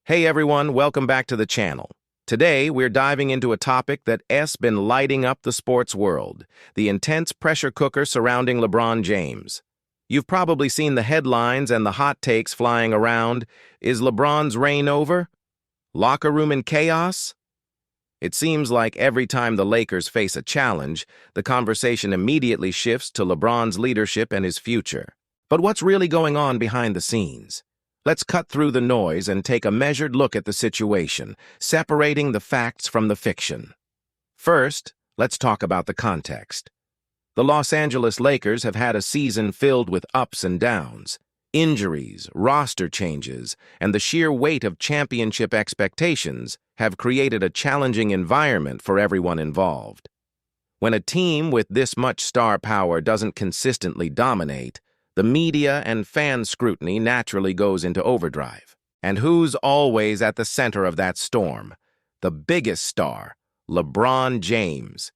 Hey everyone, welcome back to the channel. Today, we're diving into a topic that's been lighting up the sports world, the intense pressure cooker surrounding LeBron James. You've probably seen the headlines and the hot takes flying around. Is LeBron's reign over? Locker room in chaos? It seems like every time the Lakers face a challenge, the conversation immediately shifts to LeBron's leadership and his future. But what's really going on behind the scenes? Let's cut through the noise and take a measured look at the situation, separating the facts from the fiction. First, let's talk about the context. The Los Angeles Lakers have had a season filled with ups and downs. Injuries, roster changes, and the sheer weight of championship expectations have created a challenging environment for everyone involved. When a team with this much star power doesn't consistently dominate, the media and fan scrutiny naturally goes into overdrive. And who's always at the center of that storm? The biggest star, LeBron James.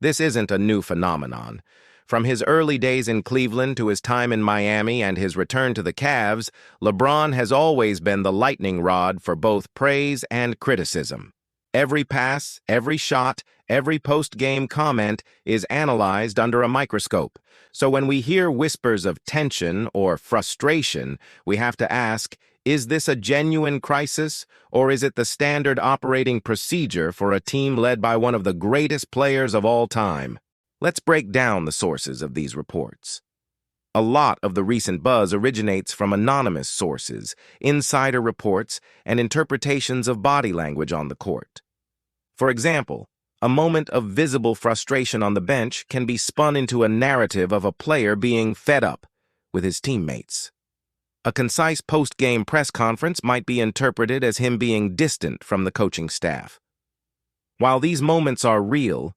This isn't a new phenomenon. From his early days in Cleveland to his time in Miami and his return to the Cavs, LeBron has always been the lightning rod for both praise and criticism. Every pass, every shot, every post-game comment is analyzed under a microscope. So when we hear whispers of tension or frustration, we have to ask, is this a genuine crisis, or is it the standard operating procedure for a team led by one of the greatest players of all time? Let's break down the sources of these reports. A lot of the recent buzz originates from anonymous sources, insider reports, and interpretations of body language on the court. For example, a moment of visible frustration on the bench can be spun into a narrative of a player being fed up with his teammates. A concise post-game press conference might be interpreted as him being distant from the coaching staff. While these moments are real,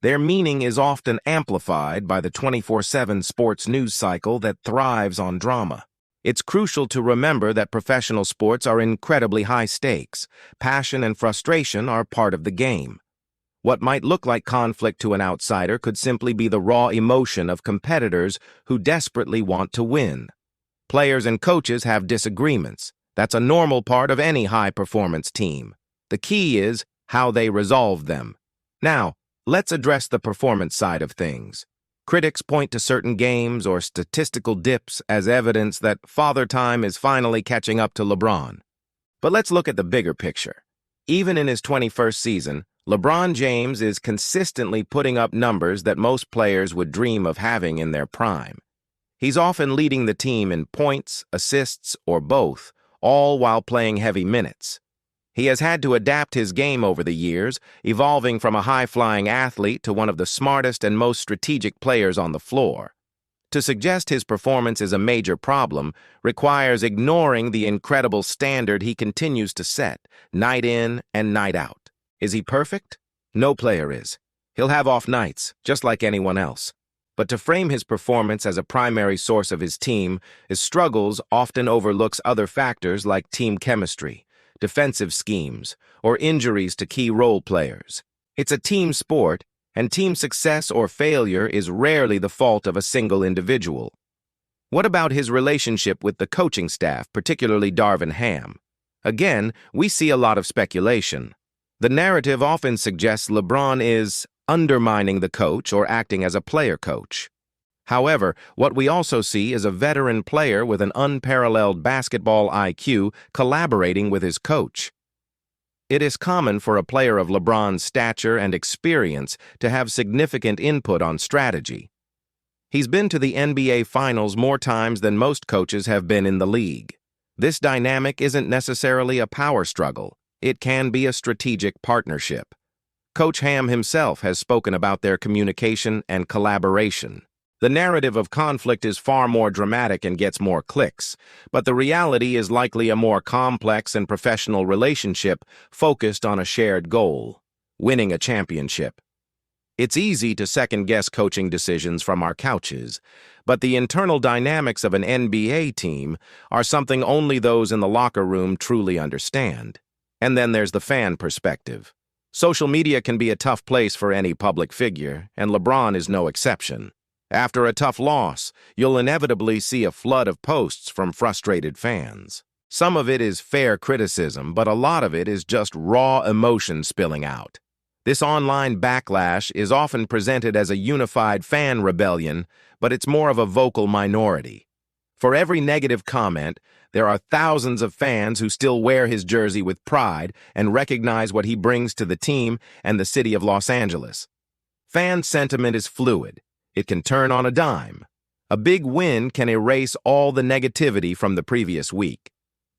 their meaning is often amplified by the 24/7 sports news cycle that thrives on drama. It's crucial to remember that professional sports are incredibly high stakes. Passion and frustration are part of the game. What might look like conflict to an outsider could simply be the raw emotion of competitors who desperately want to win. Players and coaches have disagreements. That's a normal part of any high-performance team. The key is how they resolve them. Now, let's address the performance side of things. Critics point to certain games or statistical dips as evidence that Father Time is finally catching up to LeBron. But let's look at the bigger picture. Even in his 21st season, LeBron James is consistently putting up numbers that most players would dream of having in their prime. He's often leading the team in points, assists, or both, all while playing heavy minutes. He has had to adapt his game over the years, evolving from a high-flying athlete to one of the smartest and most strategic players on the floor. To suggest his performance is a major problem requires ignoring the incredible standard he continues to set, night in and night out. Is he perfect? No player is. He'll have off nights, just like anyone else. But to frame his performance as a primary source of his team, his struggles often overlooks other factors like team chemistry, defensive schemes, or injuries to key role players. It's a team sport, and team success or failure is rarely the fault of a single individual. What about his relationship with the coaching staff, particularly Darvin Ham? Again, we see a lot of speculation. The narrative often suggests LeBron is undermining the coach or acting as a player coach. However, what we also see is a veteran player with an unparalleled basketball IQ collaborating with his coach. It is common for a player of LeBron's stature and experience to have significant input on strategy. He's been to the NBA Finals more times than most coaches have been in the league. This dynamic isn't necessarily a power struggle. It can be a strategic partnership. Coach Ham himself has spoken about their communication and collaboration. The narrative of conflict is far more dramatic and gets more clicks, but the reality is likely a more complex and professional relationship focused on a shared goal: winning a championship. It's easy to second-guess coaching decisions from our couches, but the internal dynamics of an NBA team are something only those in the locker room truly understand. And then there's the fan perspective. Social media can be a tough place for any public figure, and LeBron is no exception. After a tough loss, you'll inevitably see a flood of posts from frustrated fans. Some of it is fair criticism, but a lot of it is just raw emotion spilling out. This online backlash is often presented as a unified fan rebellion, but it's more of a vocal minority. For every negative comment, there are thousands of fans who still wear his jersey with pride and recognize what he brings to the team and the city of Los Angeles. Fan sentiment is fluid. It can turn on a dime. A big win can erase all the negativity from the previous week.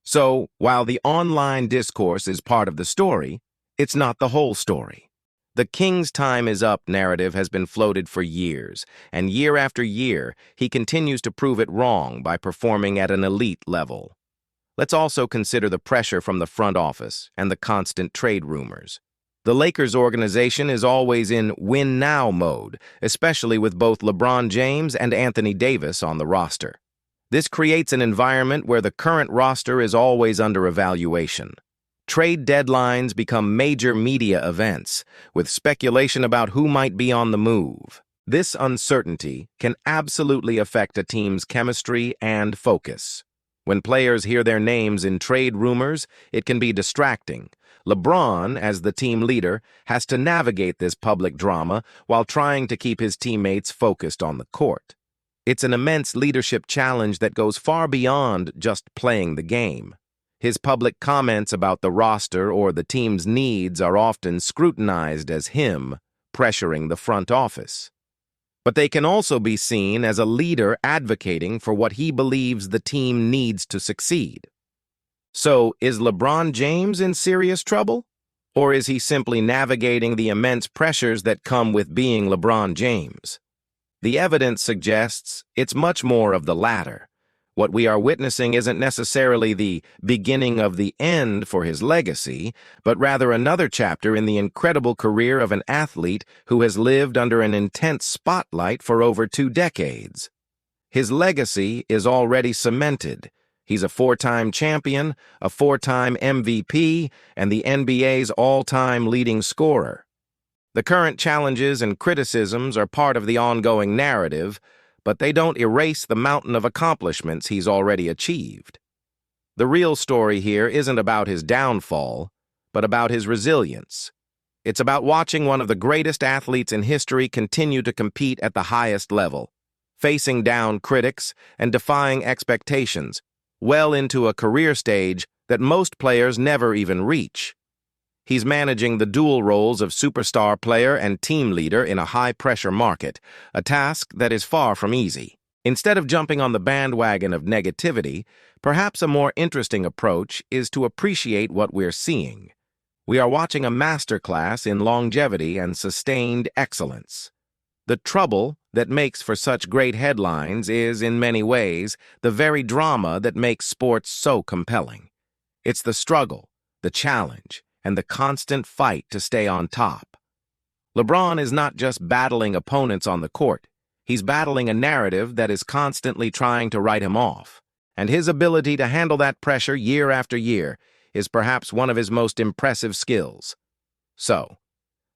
So, while the online discourse is part of the story, it's not the whole story. The King's time is up narrative has been floated for years, and year after year, he continues to prove it wrong by performing at an elite level. Let's also consider the pressure from the front office and the constant trade rumors. The Lakers organization is always in win-now mode, especially with both LeBron James and Anthony Davis on the roster. This creates an environment where the current roster is always under evaluation. Trade deadlines become major media events, with speculation about who might be on the move. This uncertainty can absolutely affect a team's chemistry and focus. When players hear their names in trade rumors, it can be distracting. LeBron, as the team leader, has to navigate this public drama while trying to keep his teammates focused on the court. It's an immense leadership challenge that goes far beyond just playing the game. His public comments about the roster or the team's needs are often scrutinized as him pressuring the front office. But they can also be seen as a leader advocating for what he believes the team needs to succeed. So, is LeBron James in serious trouble? Or is he simply navigating the immense pressures that come with being LeBron James? The evidence suggests it's much more of the latter. What we are witnessing isn't necessarily the beginning of the end for his legacy, but rather another chapter in the incredible career of an athlete who has lived under an intense spotlight for over 2 decades. His legacy is already cemented. He's a 4-time champion, a 4-time MVP, and the NBA's all-time leading scorer. The current challenges and criticisms are part of the ongoing narrative, but they don't erase the mountain of accomplishments he's already achieved. The real story here isn't about his downfall, but about his resilience. It's about watching one of the greatest athletes in history continue to compete at the highest level, facing down critics and defying expectations, well into a career stage that most players never even reach. He's managing the dual roles of superstar player and team leader in a high-pressure market, a task that is far from easy. Instead of jumping on the bandwagon of negativity, perhaps a more interesting approach is to appreciate what we're seeing. We are watching a masterclass in longevity and sustained excellence. The trouble that makes for such great headlines is, in many ways, the very drama that makes sports so compelling. It's the struggle, the challenge, and the constant fight to stay on top. LeBron is not just battling opponents on the court. He's battling a narrative that is constantly trying to write him off. And his ability to handle that pressure year after year is perhaps one of his most impressive skills. So,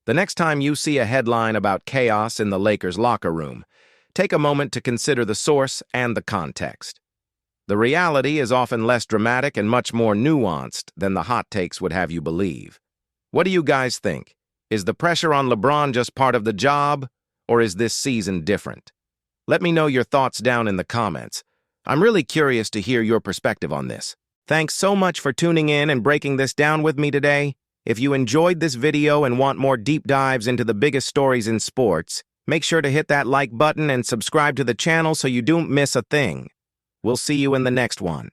the next time you see a headline about chaos in the Lakers locker room, take a moment to consider the source and the context. The reality is often less dramatic and much more nuanced than the hot takes would have you believe. What do you guys think? Is the pressure on LeBron just part of the job, or is this season different? Let me know your thoughts down in the comments. I'm really curious to hear your perspective on this. Thanks so much for tuning in and breaking this down with me today. If you enjoyed this video and want more deep dives into the biggest stories in sports, make sure to hit that like button and subscribe to the channel so you don't miss a thing. We'll see you in the next one.